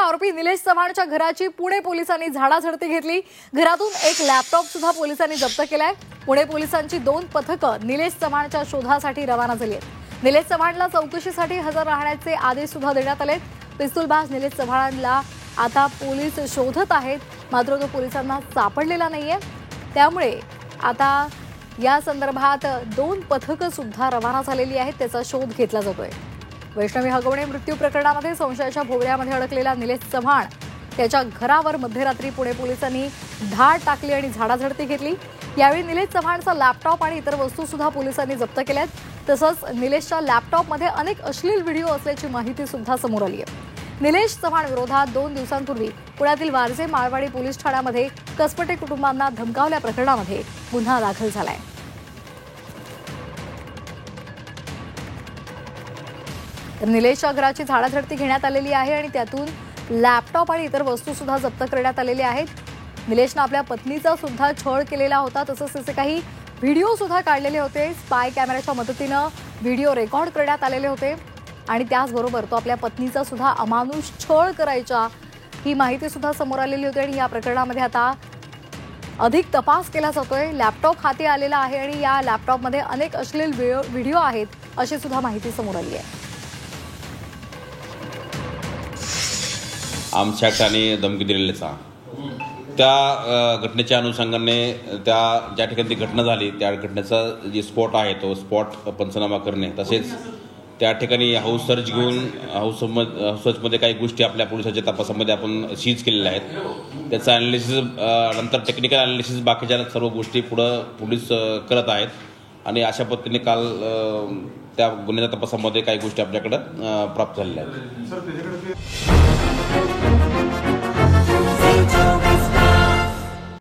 आरोपी निलेश चव्हाणच्या घराची पुणे पोलिसांनी झाडाझडती घेतली। घरातून एक लॅपटॉप सुद्धा पोलिसांनी जप्त केलाय। पुणे पोलिसांची 2 पथकं निलेश चव्हाणच्या शोधासाठी रवाना झाली आहेत। निलेश चव्हाणला चौकशीसाठी हजर राहण्याचे आदेश सुद्धा देण्यात आले। पिस्तूलबाज निलेश चव्हाणला आता पोलीस शोधत आहेत, मात्र तो पोलिसांना सापडलेला नाहीये। त्यामुळे आता या संदर्भात 2 पथकं सुद्धा रवाना झालेली आहेत, त्याचा शोध घेतला जातोय। वैष्णवी हगवणे मृत्यू प्रकरणामध्ये संशयाच्या भोवऱ्यामध्ये अडकलेला निलेश चव्हाण त्याच्या घरावर मध्यरात्री पुणे पोलिसांनी धाड टाकली आणि झाडाझडती घेतली। यावेळी निलेश चव्हाणचा लॅपटॉप आणि इतर वस्तू सुद्धा पोलिसांनी जप्त केल्यात। तसंच निलेशच्या लॅपटॉपमध्ये अनेक अश्लील व्हिडिओ असल्याची माहिती सुद्धा समोर आली आहे। निलेश चव्हाण विरोधात 2 दिवसांपूर्वी पुण्यातील वारजे माळवाडी पोलीस ठाण्यामध्ये कसपटे कुटुंबांना धमकावल्या प्रकरणामध्ये गुन्हा दाखल झालाय। तर निलेशच्या घराची झाडाझडती घेण्यात आलेली आहे आणि त्यातून लॅपटॉप आणि इतर वस्तू सुद्धा जप्त करण्यात आलेल्या आहेत। निलेशने आपल्या पत्नीचा सुद्धा छळ केलेला होता, तसंच त्याचे काही व्हिडिओ सुद्धा काढलेले होते। स्पाय कॅमेऱ्याच्या मदतीनं व्हिडिओ रेकॉर्ड करण्यात आलेले होते आणि त्याचबरोबर तो आपल्या पत्नीचा सुद्धा अमानुष छळ करायचा ही माहिती सुद्धा समोर आलेली होती। आणि या प्रकरणामध्ये आता अधिक तपास केला जातोय। लॅपटॉप हाती आलेला आहे आणि या लॅपटॉपमध्ये अनेक अश्लील व्हिडिओ आहेत अशी सुद्धा माहिती समोर आली आहे। आमच्याने धमकी दिलेल्याचा त्या घटनेच्या अनुषंगाने त्या ज्या ठिकाणी ती घटना झाली त्या घटनेचा जी स्पॉट आहे तो स्पॉट पंचनामा करणे, तसेच त्या ठिकाणी हाऊस सर्च घेऊन हाऊस सर्चमध्ये काही गोष्टी आपल्या पोलिसांच्या तपासामध्ये आपण सीज केलेल्या आहेत। त्याचं ॲनालिसिस नंतर टेक्निकल ॲनालिसिस बाकीच्या सर्व गोष्टी पुढं पोलीस करत आहेत आणि अशा पद्धतीने काल त्या गुन्ह्याच्या तपासामध्ये काही गोष्टी आपल्याकडं प्राप्त झालेल्या आहेत।